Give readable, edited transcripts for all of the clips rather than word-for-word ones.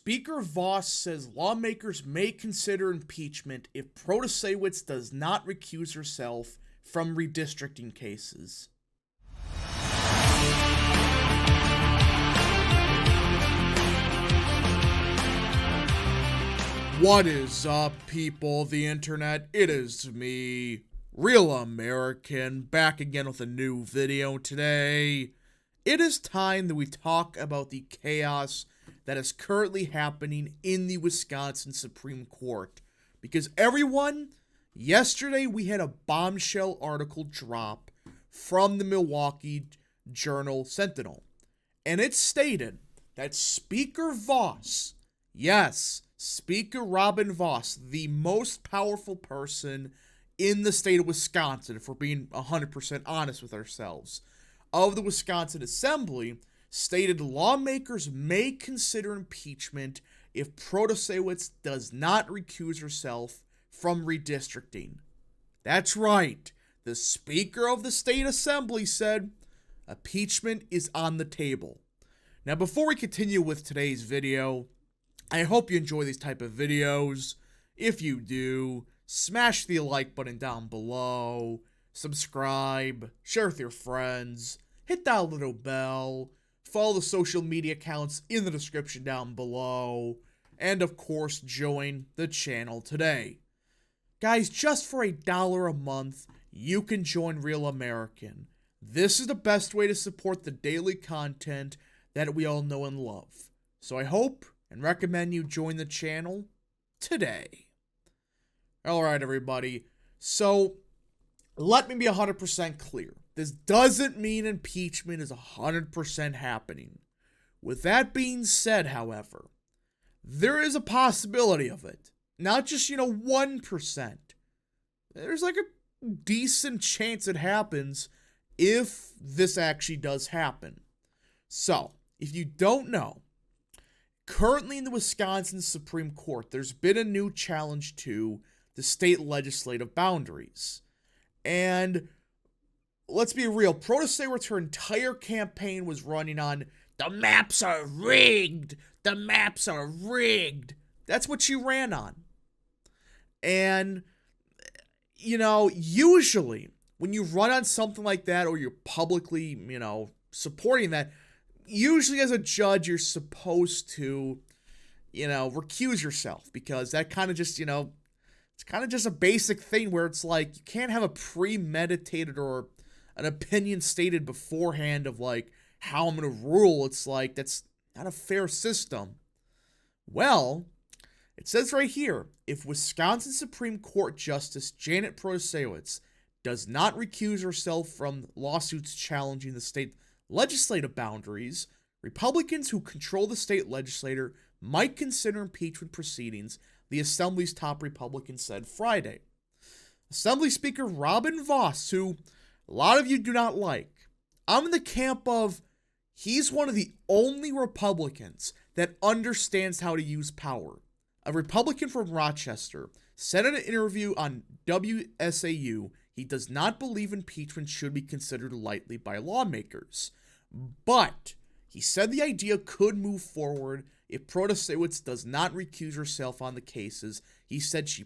Speaker Voss says lawmakers may consider impeachment if Protasewicz does not recuse herself from redistricting cases. What is up, people of the internet? It is me, Real American, back again with a new video today. It is time that we talk about the chaos that is currently happening in the Wisconsin Supreme Court. Because everyone, yesterday we had a bombshell article drop from the Milwaukee Journal-Sentinel. And it stated that Speaker Voss, yes, Speaker Robin Voss, the most powerful person in the state of Wisconsin, if we're being 100% honest with ourselves, of the Wisconsin Assembly, stated lawmakers may consider impeachment if Protasewicz does not recuse herself from redistricting. That's right. The Speaker of the State Assembly said impeachment is on the table. Now, before we continue with today's video, I hope you enjoy these type of videos. If you do, smash the like button down below, subscribe, share with your friends, hit that little bell, follow the social media accounts in the description down below, and of course, join the channel today. Guys, just for $1 a month, you can join Real American. This is the best way to support the daily content that we all know and love. So I hope and recommend you join the channel today. Alright, everybody. So, let me be 100% clear. This doesn't mean impeachment is 100% happening. With that being said, however, there is a possibility of it. Not just, 1%. There's like a decent chance it happens if this actually does happen. So, if you don't know, currently in the Wisconsin Supreme Court, there's been a new challenge to the state legislative boundaries. And let's be real, Protasewicz, her entire campaign was running on, the maps are rigged, the maps are rigged. That's what she ran on. And, usually when you run on something like that or you're publicly, supporting that, usually as a judge, you're supposed to, recuse yourself because that kind of just, it's kind of just a basic thing where it's like you can't have a premeditated or an opinion stated beforehand of like how I'm going to rule. It's like that's not a fair system. Well, it says right here, if Wisconsin Supreme Court Justice Janet Protasewicz does not recuse herself from lawsuits challenging the state legislative boundaries, Republicans who control the state legislature might consider impeachment proceedings, the Assembly's top Republican said Friday. Assembly Speaker Robin Voss, who a lot of you do not like, I'm in the camp of he's one of the only Republicans that understands how to use power. A Republican from Rochester said in an interview on WSAU he does not believe impeachment should be considered lightly by lawmakers. But he said the idea could move forward if Protasewicz does not recuse herself on the cases. He said she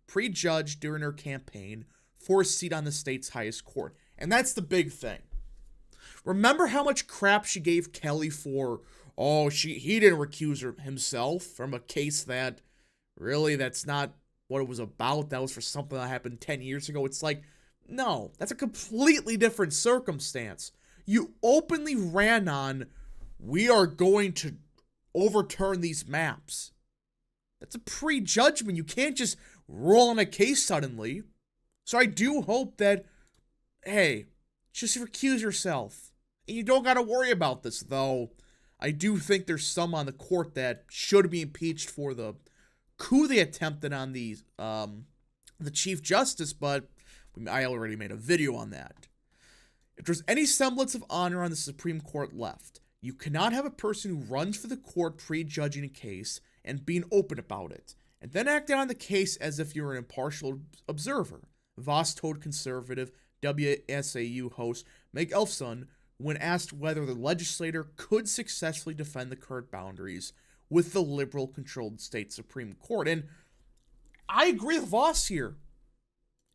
prejudged during her campaign for a seat on the state's highest court. And that's the big thing. Remember how much crap she gave Kelly for, he didn't recuse himself from a case that, really, that's not what it was about. That was for something that happened 10 years ago. It's like, no, that's a completely different circumstance. You openly ran on, we are going to overturn these maps. That's a prejudgment. You can't just roll on a case suddenly. So I do hope that, hey, just recuse yourself. And you don't got to worry about this, though. I do think there's some on the court that should be impeached for the coup they attempted on the Chief Justice, but I already made a video on that. If there's any semblance of honor on the Supreme Court left, you cannot have a person who runs for the court prejudging a case and being open about it, and then acting on the case as if you're an impartial observer, Voss told conservative WSAU host Meg Elfson when asked whether the legislator could successfully defend the current boundaries with the liberal-controlled state Supreme Court. And I agree with Voss here.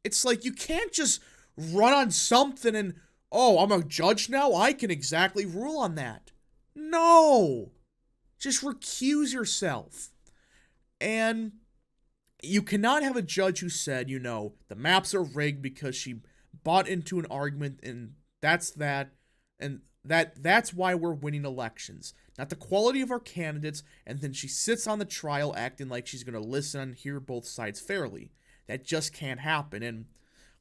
It's like you can't just run on something and, oh, I'm a judge now, I can exactly rule on that. No. Just recuse yourself. And you cannot have a judge who said, the maps are rigged because she bought into an argument and that's that. And that's why we're winning elections. Not the quality of our candidates, and then she sits on the trial acting like she's going to listen and hear both sides fairly. That just can't happen. And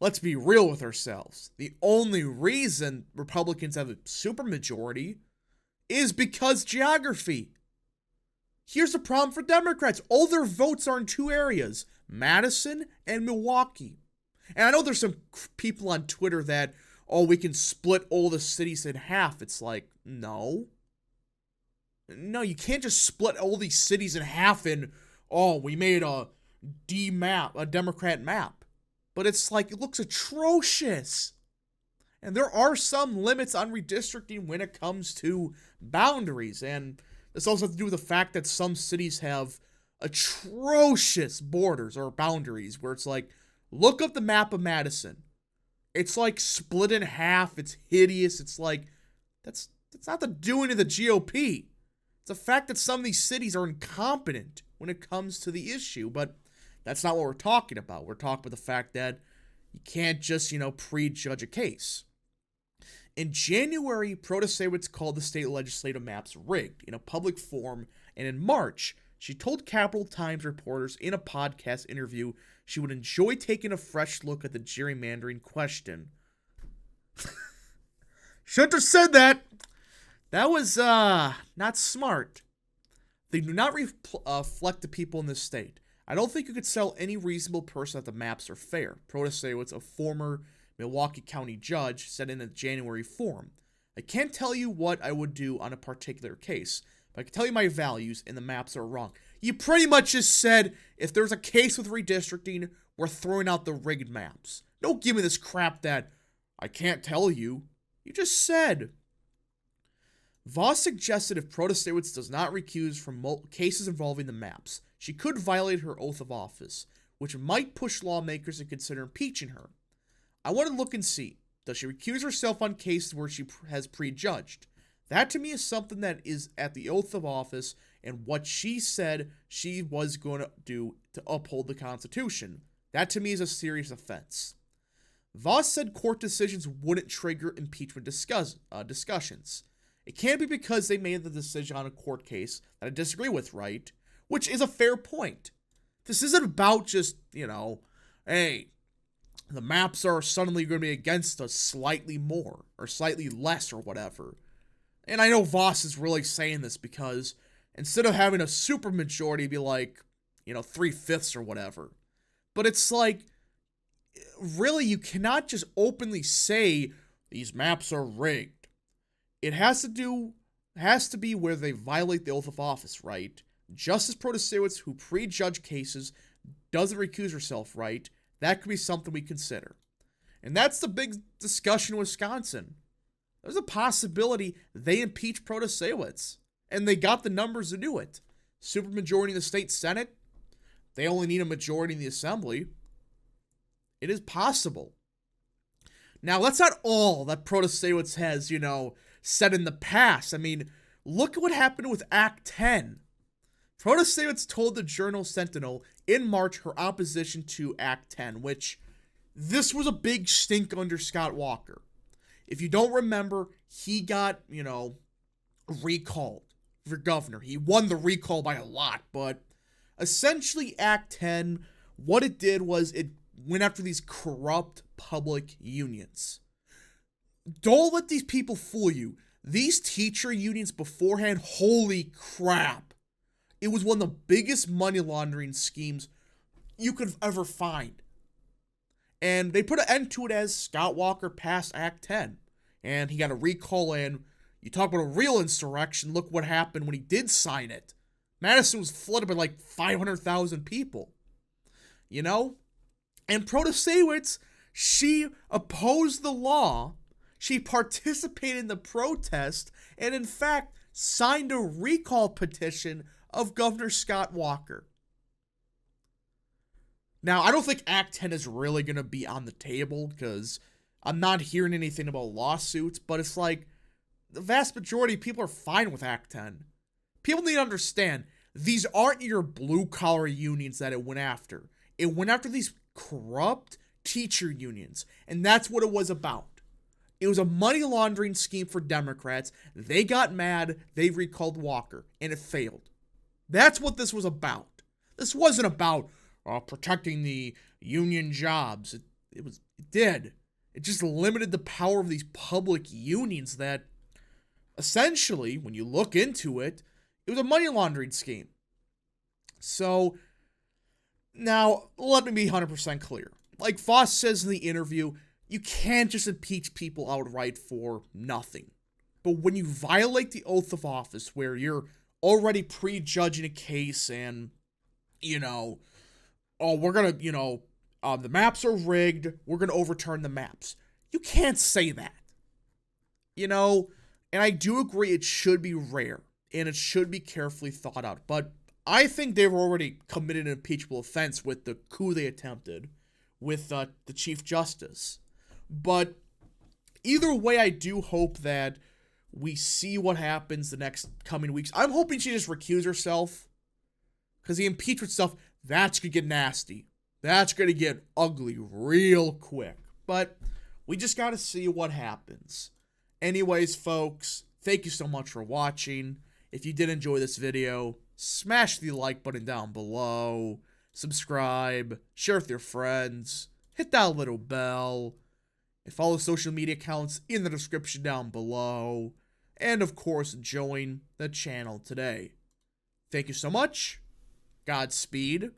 let's be real with ourselves. The only reason Republicans have a supermajority is because geography. Here's the problem for Democrats. All their votes are in two areas, Madison and Milwaukee. And I know there's some people on Twitter that, we can split all the cities in half. It's like, no. No, you can't just split all these cities in half in, we made a Democrat map. But it's like, it looks atrocious. And there are some limits on redistricting when it comes to boundaries. And this also has to do with the fact that some cities have atrocious borders or boundaries where it's like, look up the map of Madison. It's like split in half. It's hideous. It's like, that's not the doing of the GOP. It's the fact that some of these cities are incompetent when it comes to the issue. But that's not what we're talking about. We're talking about the fact that you can't just, prejudge a case. In January, Protasewicz called the state legislative maps rigged in a public forum, and in March, she told Capital Times reporters in a podcast interview she would enjoy taking a fresh look at the gerrymandering question. Shouldn't have said that. That was, not smart. They do not reflect the people in this state. I don't think you could sell any reasonable person that the maps are fair, Protasewicz, a former Milwaukee County judge, said in a January forum. I can't tell you what I would do on a particular case, but I can tell you my values, and the maps are wrong. You pretty much just said, if there's a case with redistricting, we're throwing out the rigged maps. Don't give me this crap that I can't tell you. You just said. Voss suggested if Protasewicz does not recuse from cases involving the maps, she could violate her oath of office, which might push lawmakers to consider impeaching her. I want to look and see. Does she recuse herself on cases where she has prejudged? That to me is something that is at the oath of office and what she said she was going to do to uphold the Constitution. That to me is a serious offense. Voss said court decisions wouldn't trigger impeachment discussions. It can't be because they made the decision on a court case that I disagree with, right? Which is a fair point. This isn't about just, hey, the maps are suddenly going to be against us slightly more or slightly less or whatever. And I know Voss is really saying this because instead of having a supermajority be like, 3/5 or whatever. But it's like, really, you cannot just openly say these maps are rigged. It has to be where they violate the oath of office, right? Justice Protasewicz, who prejudged cases, doesn't recuse herself, right? That could be something we consider. And that's the big discussion in Wisconsin. There's a possibility they impeach Protasewicz, and they got the numbers to do it. Supermajority in the state Senate, they only need a majority in the Assembly. It is possible. Now, that's not all that Protasewicz has, said in the past. I mean, look at what happened with Act 10. Protasewicz told the Journal Sentinel in March her opposition to Act 10, which this was a big stink under Scott Walker. If you don't remember, he got, recalled for governor. He won the recall by a lot, but essentially Act 10, what it did was it went after these corrupt public unions. Don't let these people fool you. These teacher unions beforehand, holy crap. It was one of the biggest money laundering schemes you could ever find. And they put an end to it as Scott Walker passed Act 10. And he got a recall, and you talk about a real insurrection, look what happened when he did sign it. Madison was flooded by like 500,000 people. And Protasewicz, she opposed the law, she participated in the protest, and in fact signed a recall petition of Governor Scott Walker. Now, I don't think Act 10 is really going to be on the table because I'm not hearing anything about lawsuits, but it's like the vast majority of people are fine with Act 10. People need to understand these aren't your blue-collar unions that it went after. It went after these corrupt teacher unions, and that's what it was about. It was a money laundering scheme for Democrats. They got mad, they recalled Walker, and it failed. That's what this was about. This wasn't about protecting the union jobs. It did. It just limited the power of these public unions that, essentially, when you look into it, it was a money laundering scheme. So, now, let me be 100% clear. Like Voss says in the interview, you can't just impeach people outright for nothing. But when you violate the oath of office, where you're already prejudging a case and, we're going to, the maps are rigged, we're going to overturn the maps. You can't say that. And I do agree it should be rare, and it should be carefully thought out. But I think they were already committed an impeachable offense with the coup they attempted with the Chief Justice. But either way, I do hope that we see what happens the next coming weeks. I'm hoping she just recuse herself, because the impeachment stuff, that's going to get nasty. That's going to get ugly real quick. But we just got to see what happens. Anyways, folks, thank you so much for watching. If you did enjoy this video, smash the like button down below. Subscribe, share with your friends, hit that little bell, and follow social media accounts in the description down below. And of course, join the channel today. Thank you so much. Godspeed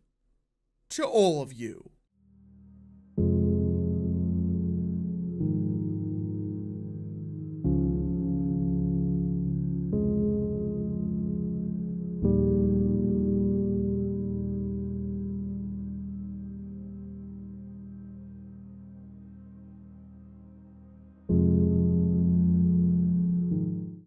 to all of you.